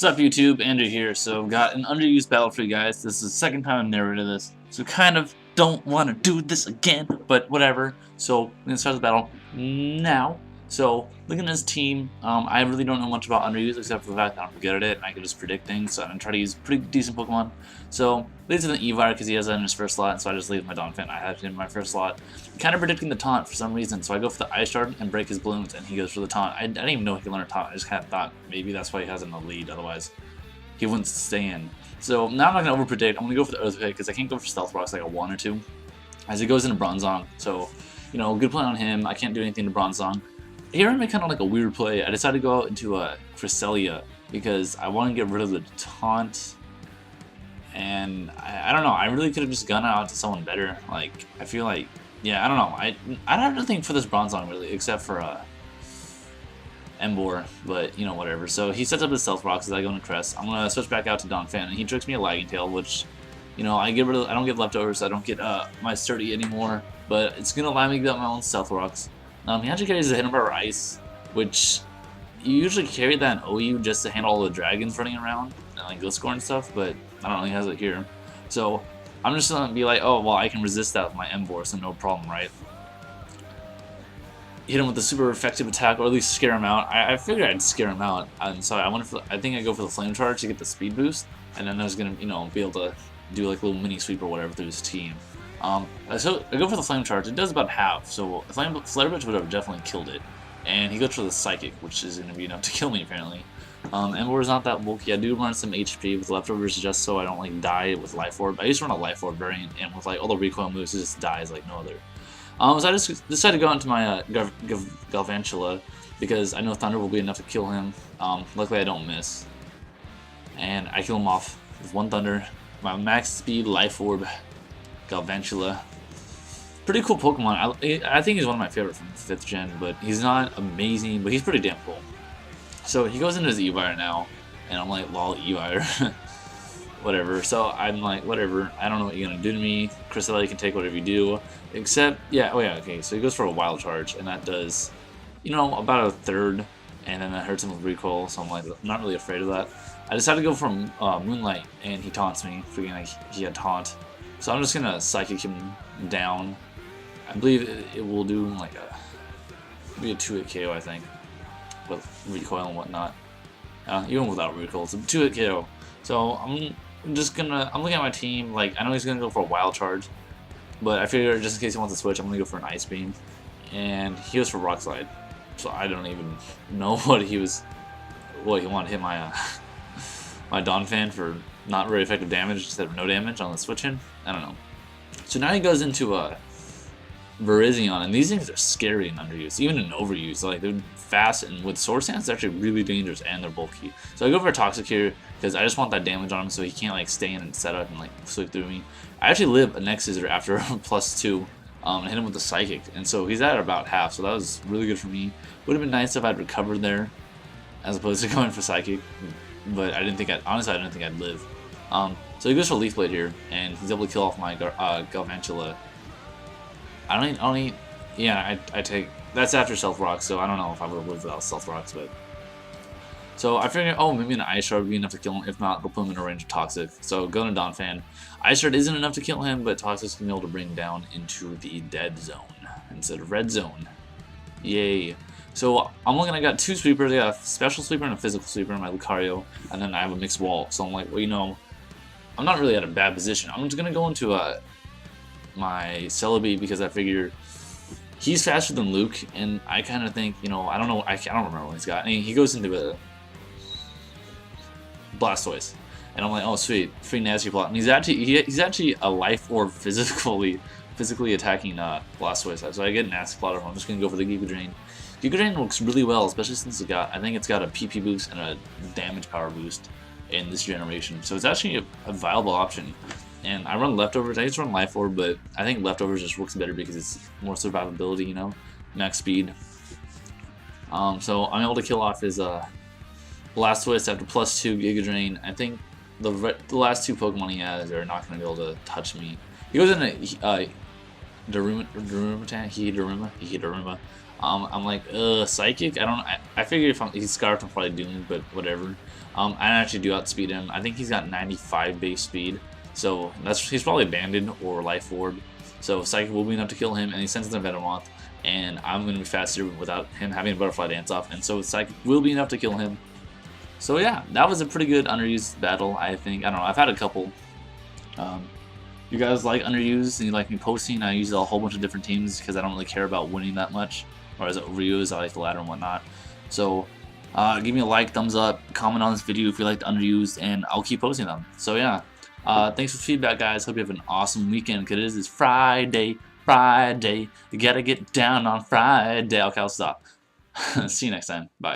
What's up YouTube, Andrew here. So I've got an underused battle for you guys. This is the second time I've narrated this, so kind of don't want to do this again, but whatever. So we're gonna start the battle now. So looking at this team, I really don't know much about underused except for the fact that I'm good at it and I can just predict things. So I'm gonna try to use pretty decent Pokemon. So leads to the yeahhh because he has that in his first slot, so I just leave my Donphan. I have him in my first slot. I'm kind of predicting the taunt for some reason, so I go for the Ice Shard and break his balloons, and he goes for the taunt. I didn't even know he could learn a taunt. I just kind of thought maybe that's why he has it in the lead. Otherwise, he wouldn't stay in. So now I'm not gonna overpredict. I'm gonna go for the Earthquake because I can't go for Stealth Rocks like a 1 or 2, as he goes into Bronzong. So good play on him. I can't do anything to Bronzong. Here I made kind of like a weird play. I decided to go out into a Cresselia because I want to get rid of the taunt, and I don't know. I really could have just gone out to someone better. Like I feel like, yeah, I don't know. I don't have nothing for this Bronzong really, except for Emboar, but whatever. So he sets up his Stealth Rocks as I go into Crest. I'm gonna switch back out to Donphan, and he tricks me a Lagging Tail, which I get rid of. I don't get leftovers. So I don't get my Sturdy anymore, but it's gonna allow me to get my own Stealth Rocks. He actually carries the Hidden Power Ice, which you usually carry that in OU just to handle all the dragons running around and like Gliscor and stuff, but I don't know, he has it here. So I'm just gonna be like, oh well, I can resist that with my Emboar, so no problem, right? Hit him with a super effective attack, or at least scare him out. I figured I'd scare him out, and so I think I go for the Flame Charge to get the speed boost, and then I was gonna be able to do like a little mini sweep or whatever through his team. So I go for the Flame Charge. It does about half, so Flare Blitz would have definitely killed it. And he goes for the Psychic, which is going to be enough to kill me apparently. Emboar is not that bulky. I do run some HP with leftovers just so I don't like die with Life Orb. I used to run a Life Orb variant, and with like all the recoil moves, it just dies like no other. So I just decided to go into my Galvantula because I know Thunder will be enough to kill him. Luckily I don't miss, and I kill him off with one Thunder. My max speed Life Orb Galvantula. Pretty cool Pokemon. I think he's one of my favorite from 5th gen, but he's not amazing, but he's pretty damn cool. So he goes into his Evire now, and I'm like, lol, Evire. Whatever. So I'm like, whatever, I don't know what you're gonna do to me. Cresselia can take whatever you do. Except, okay, so he goes for a Wild Charge, and that does, about a third, and then that hurts him with recoil, so I'm like, I'm not really afraid of that. I decided to go for Moonlight, and he taunts me, freaking like he had taunt. So I'm just gonna Psychic him down. I believe it will do like maybe a 2-hit KO, I think, with recoil and whatnot. Even without recoil, it's a 2-hit KO. So I'm looking at my team. Like I know he's gonna go for a Wild Charge, but I figure just in case he wants to switch, I'm gonna go for an Ice Beam, and he goes for Rock Slide. So I don't even know what he wanted to hit my my Donphan for not very effective damage instead of no damage on the switch in. I don't know. So now he goes into Virizion, and these things are scary and underused, even in overuse. Like they're fast, and with Sword Stance, they're actually really dangerous, and they're bulky. So I go for a Toxic here because I just want that damage on him, so he can't like stay in and set up and like sweep through me. I actually live a Next Scissor after +2, and hit him with the Psychic, and so he's at about half. So that was really good for me. Would have been nice if I'd recovered there, as opposed to going for Psychic, but I didn't think honestly I didn't think I'd live. So he goes for Leaf Blade here, and he's able to kill off my Galvantula. I take, that's after Stealth Rocks, so I don't know if I would have lived without Stealth Rocks, but. So I figured, maybe an Ice Shard would be enough to kill him. If not, they'll put him in a range of Toxic. So go to Donphan. Ice Shard isn't enough to kill him, but Toxic's gonna be able to bring him down into the Dead Zone instead of Red Zone. Yay. So I'm looking, I got 2 sweepers. I got a special sweeper and a physical sweeper in my Lucario, and then I have a mixed wall. So I'm like, well, I'm not really at a bad position. I'm just gonna go into my Celebi because I figure he's faster than Luke, and I kind of think, I don't know, I don't remember what he's got. And he goes into a Blastoise, and I'm like, oh sweet, free Nasty Plot. And he's actually a Life Orb physically attacking Blastoise. So I get Nasty Plot. I'm just gonna go for the Giga Drain. Giga Drain works really well, especially since I think it's got a PP boost and a damage power boost in this generation. So it's actually a viable option. And I run Leftovers. I used to run Life Orb, but I think Leftovers just works better because it's more survivability, max speed. So I'm able to kill off his Blastoise after +2 Giga Drain. I think the last 2 Pokemon he has are not going to be able to touch me. He goes into Daruma. I'm like, Psychic? I figure if he's Scarf, I'm probably doomed, but whatever. I actually do outspeed him. I think he's got 95 base speed, so he's probably Abandoned or Life Orb. So Psychic will be enough to kill him, and he sends in a Venomoth, and I'm going to be faster without him having a Butterfly Dance off, and so Psychic will be enough to kill him. So yeah, that was a pretty good underused battle, I think. I don't know, I've had a couple. You guys like underused and you like me posting, I use a whole bunch of different teams because I don't really care about winning that much. Or as it reuse, I like the ladder and whatnot. So give me a like, thumbs up, comment on this video if you like the underused, and I'll keep posting them. So yeah, thanks for the feedback, guys. Hope you have an awesome weekend, because it is Friday. You gotta get down on Friday. Okay, I'll stop. See you next time. Bye.